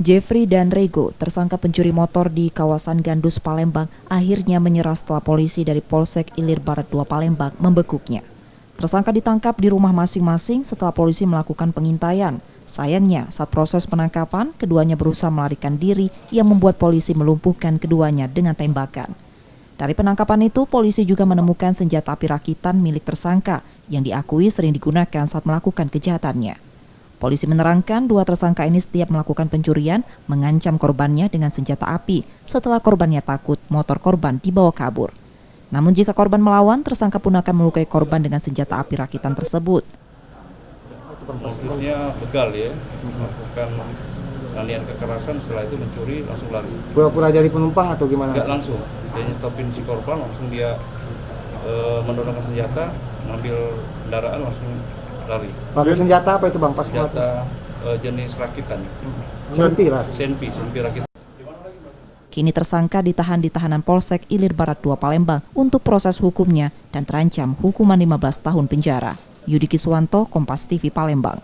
Jeffrey dan Rego, tersangka pencuri motor di kawasan Gandus, Palembang, akhirnya menyerah setelah polisi dari Polsek Ilir Barat 2 Palembang membekuknya. Tersangka ditangkap di rumah masing-masing setelah polisi melakukan pengintaian. Sayangnya, saat proses penangkapan, keduanya berusaha melarikan diri yang membuat polisi melumpuhkan keduanya dengan tembakan. Dari penangkapan itu, polisi juga menemukan senjata api rakitan milik tersangka yang diakui sering digunakan saat melakukan kejahatannya. Polisi menerangkan dua tersangka ini setiap melakukan pencurian mengancam korbannya dengan senjata api setelah korbannya takut motor korban dibawa kabur. Namun jika korban melawan, tersangka pun akan melukai korban dengan senjata api rakitan tersebut. Motifnya begal ya, melakukan penganiayaan kekerasan, setelah itu mencuri langsung lari. Pura-pura jadi penumpang atau gimana? Enggak langsung, dia stopin si korban, langsung dia mendorongkan senjata, mengambil kendaraan, langsung lari. Pakai senjata apa itu bang? Pas senjata jenis rakitan. Senpi rakitan. Kini tersangka ditahan di tahanan Polsek Ilir Barat 2 Palembang untuk proses hukumnya dan terancam hukuman 15 tahun penjara. Yudi Kiswanto, Kompas TV Palembang.